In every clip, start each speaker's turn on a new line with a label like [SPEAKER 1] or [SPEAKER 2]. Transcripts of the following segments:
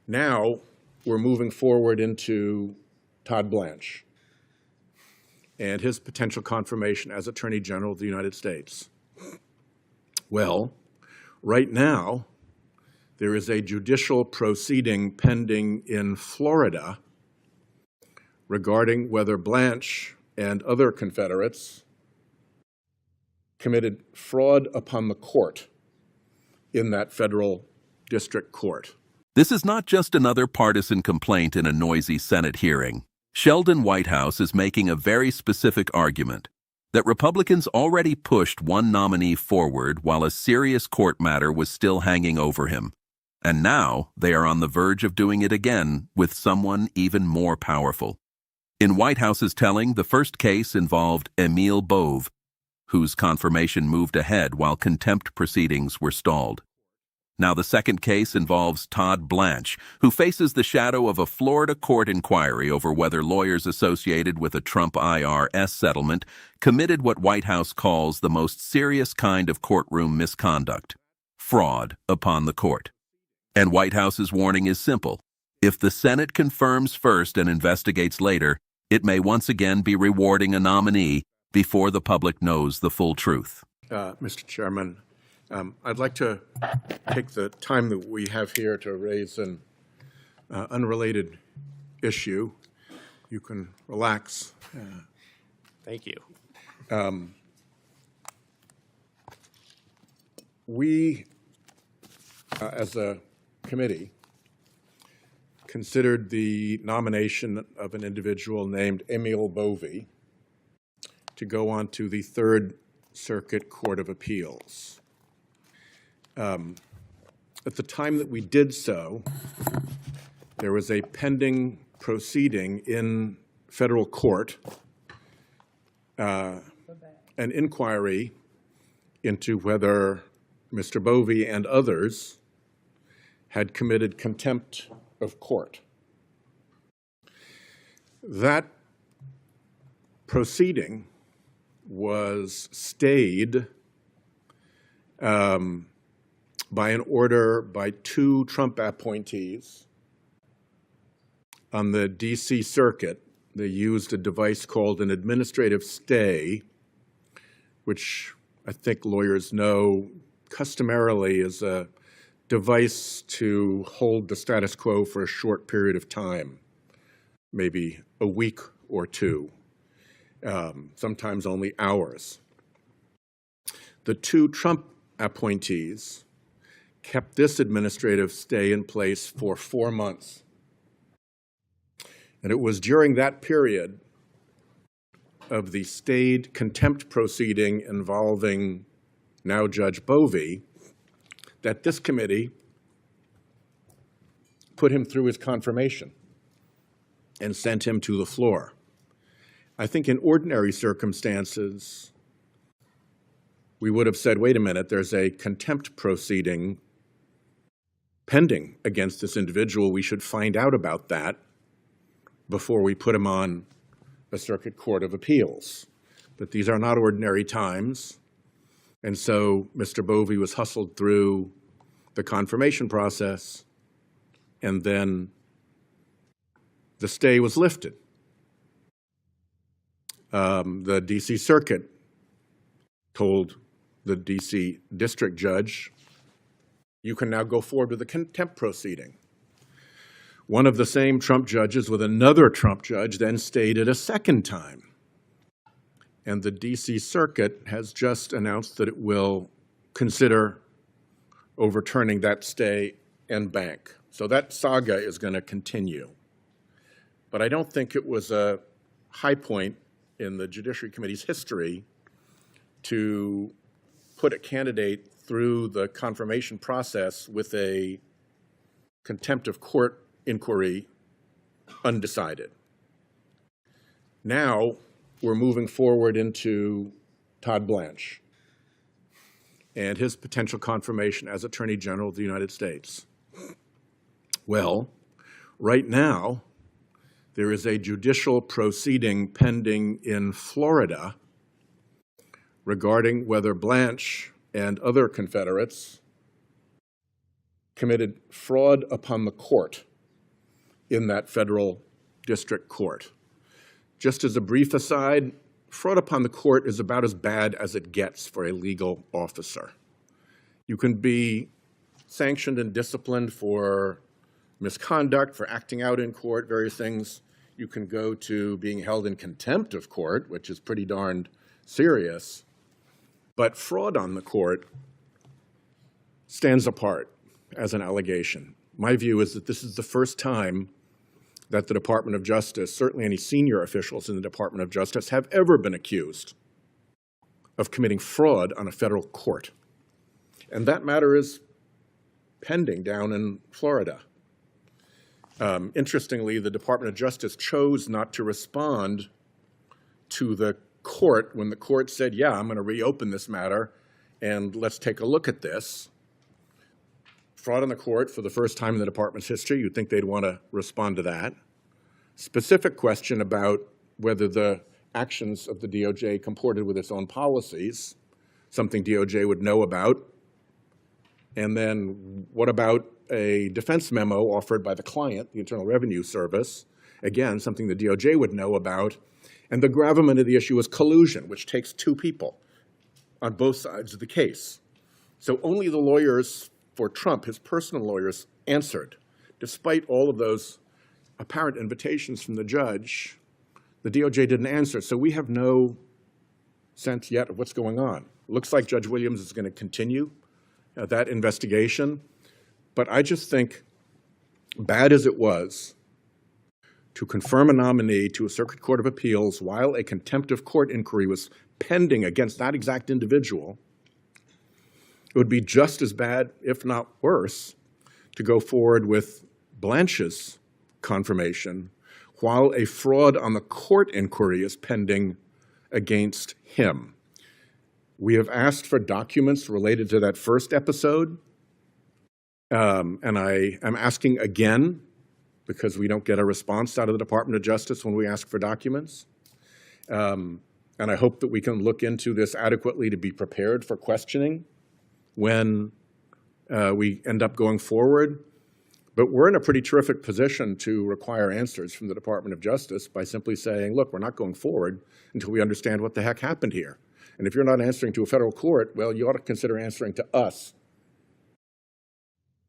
[SPEAKER 1] Now we're moving forward into Todd Blanche and his potential confirmation as Attorney General of the United States. Well, right now, there is a judicial proceeding pending in Florida regarding whether Blanche and other Confederates committed fraud upon the court in that federal district court.
[SPEAKER 2] This is not just another partisan complaint in a noisy Senate hearing. Sheldon Whitehouse is making a very specific argument that Republicans already pushed one nominee forward while a serious court matter was still hanging over him. And now they are on the verge of doing it again with someone even more powerful. In Whitehouse's telling, the first case involved Emil Bove, whose confirmation moved ahead while contempt proceedings were stalled. Now the second case involves Todd Blanche, who faces the shadow of a Florida court inquiry over whether lawyers associated with a Trump IRS settlement committed what Whitehouse calls the most serious kind of courtroom misconduct: fraud upon the court. And Whitehouse's warning is simple. If the Senate confirms first and investigates later, it may once again be rewarding a nominee before the public knows the full truth.
[SPEAKER 1] Mr. Chairman, I'd like to take the time that we have here to raise an unrelated issue. You can relax.
[SPEAKER 3] Thank you.
[SPEAKER 1] We, as a committee, considered the nomination of an individual named Emil Bove to go on to the Third Circuit Court of Appeals. At the time that we did so, there was a pending proceeding in federal court, an inquiry into whether Mr. Bove and others had committed contempt of court. That proceeding was stayed by an order by two Trump appointees on the D.C. Circuit. They used a device called an administrative stay, which I think lawyers know customarily is a device to hold the status quo for a short period of time, maybe a week or two, sometimes only hours. The two Trump appointees kept this administrative stay in place for 4 months. And it was during that period of the stayed contempt proceeding involving now Judge Bove that this committee put him through his confirmation and sent him to the floor. I think in ordinary circumstances, we would have said, wait a minute, there's a contempt proceeding pending against this individual. We should find out about that before we put him on a circuit court of appeals. But these are not ordinary times. And so Mr. Bove was hustled through the confirmation process, and then the stay was lifted. The D.C. Circuit told the D.C. district judge, you can now go forward with the contempt proceeding. One of the same Trump judges with another Trump judge then stayed it a second time. And the D.C. Circuit has just announced that it will consider overturning that stay en banc. So that saga is going to continue. But I don't think it was a high point in the Judiciary Committee's history to put a candidate through the confirmation process with a contempt of court inquiry undecided. Now we're moving forward into Todd Blanche and his potential confirmation as Attorney General of the United States. Well, right now, there is a judicial proceeding pending in Florida regarding whether Blanche and other Confederates committed fraud upon the court in that federal district court. Just as a brief aside, fraud upon the court is about as bad as it gets for a legal officer. You can be sanctioned and disciplined for misconduct, for acting out in court, various things. You can go to being held in contempt of court, which is pretty darned serious. But fraud on the court stands apart as an allegation. My view is that this is the first time that the Department of Justice, certainly any senior officials in the Department of Justice, have ever been accused of committing fraud on a federal court. And that matter is pending down in Florida. Interestingly, the Department of Justice chose not to respond to the court when the court said, yeah, I'm going to reopen this matter and let's take a look at this. Fraud on the court for the first time in the department's history, you'd think they'd want to respond to that. Specific question about whether the actions of the DOJ comported with its own policies, something DOJ would know about. And then what about a defense memo offered by the client, the Internal Revenue Service? Again, something the DOJ would know about. And the gravamen of the issue is collusion, which takes two people on both sides of the case. So only the lawyers for Trump, his personal lawyers, answered. Despite all of those apparent invitations from the judge, the DOJ didn't answer. So we have no sense yet of what's going on. Looks like Judge Williams is going to continue that investigation. But I just think, bad as it was, to confirm a nominee to a Circuit Court of Appeals while a contempt of court inquiry was pending against that exact individual, it would be just as bad, if not worse, to go forward with Blanche's confirmation while a fraud on the court inquiry is pending against him. We have asked for documents related to that first episode, and I am asking again because we don't get a response out of the Department of Justice when we ask for documents. And I hope that we can look into this adequately to be prepared for questioning when we end up going forward. But we're in a pretty terrific position to require answers from the Department of Justice by simply saying, look, we're not going forward until we understand what the heck happened here. And if you're not answering to a federal court, well, you ought to consider answering to us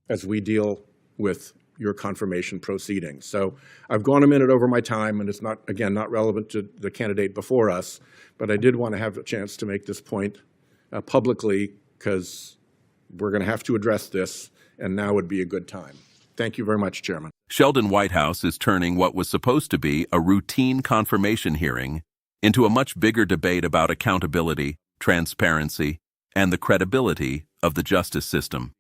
[SPEAKER 1] as we deal with your confirmation proceedings. So I've gone a minute over my time, and it's not, again, not relevant to the candidate before us, but I did want to have a chance to make this point publicly because we're going to have to address this, and now would be a good time. Thank you very much, Chairman.
[SPEAKER 2] Sheldon Whitehouse is turning what was supposed to be a routine confirmation hearing into a much bigger debate about accountability, transparency, and the credibility of the justice system.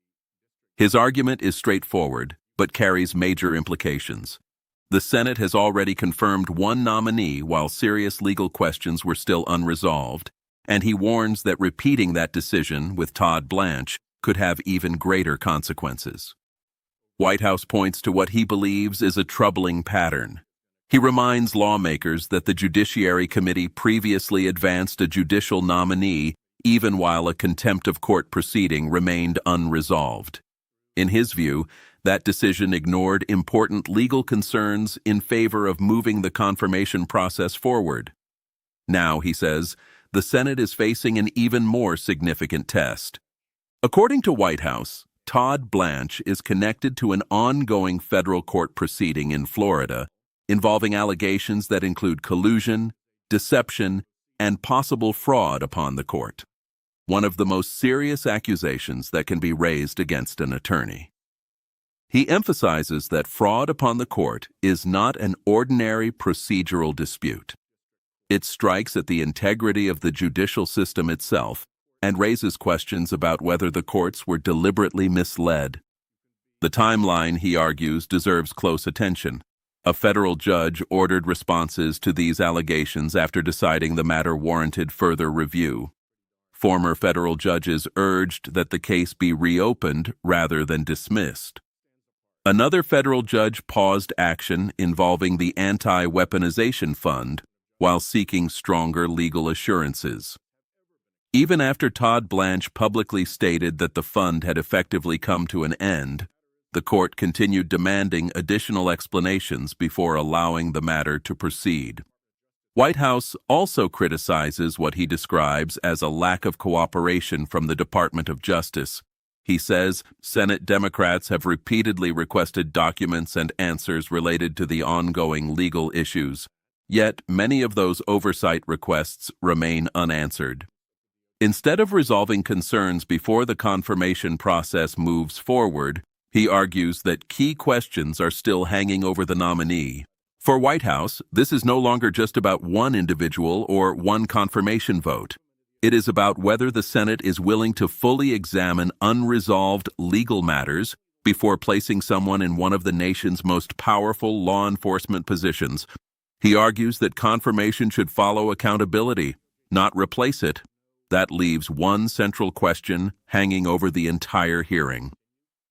[SPEAKER 2] His argument is straightforward, but carries major implications. The Senate has already confirmed one nominee while serious legal questions were still unresolved, and he warns that repeating that decision with Todd Blanche could have even greater consequences. Whitehouse points to what he believes is a troubling pattern. He reminds lawmakers that the Judiciary Committee previously advanced a judicial nominee even while a contempt of court proceeding remained unresolved. In his view, that decision ignored important legal concerns in favor of moving the confirmation process forward. Now, he says, the Senate is facing an even more significant test. According to Whitehouse, Todd Blanche is connected to an ongoing federal court proceeding in Florida involving allegations that include collusion, deception, and possible fraud upon the court. One of the most serious accusations that can be raised against an attorney. He emphasizes that fraud upon the court is not an ordinary procedural dispute. It strikes at the integrity of the judicial system itself and raises questions about whether the courts were deliberately misled. The timeline, he argues, deserves close attention. A federal judge ordered responses to these allegations after deciding the matter warranted further review. Former federal judges urged that the case be reopened rather than dismissed. Another federal judge paused action involving the Anti-Weaponization Fund while seeking stronger legal assurances. Even after Todd Blanche publicly stated that the fund had effectively come to an end, The court continued demanding additional explanations before allowing the matter to proceed. Whitehouse also criticizes what he describes as a lack of cooperation from the Department of Justice. He says Senate Democrats have repeatedly requested documents and answers related to the ongoing legal issues, yet many of those oversight requests remain unanswered. Instead of resolving concerns before the confirmation process moves forward, he argues that key questions are still hanging over the nominee. For Whitehouse, this is no longer just about one individual or one confirmation vote. It is about whether the Senate is willing to fully examine unresolved legal matters before placing someone in one of the nation's most powerful law enforcement positions. He argues that confirmation should follow accountability, not replace it. That leaves one central question hanging over the entire hearing.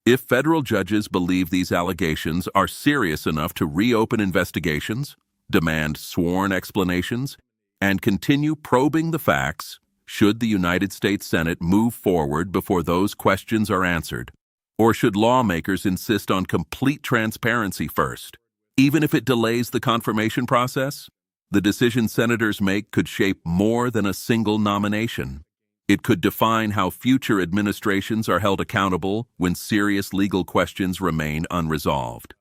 [SPEAKER 2] If federal judges believe these allegations are serious enough to reopen investigations, demand sworn explanations, and continue probing the facts, should the United States Senate move forward before those questions are answered? Or should lawmakers insist on complete transparency first, even if it delays the confirmation process? The decision senators make could shape more than a single nomination. It could define how future administrations are held accountable when serious legal questions remain unresolved.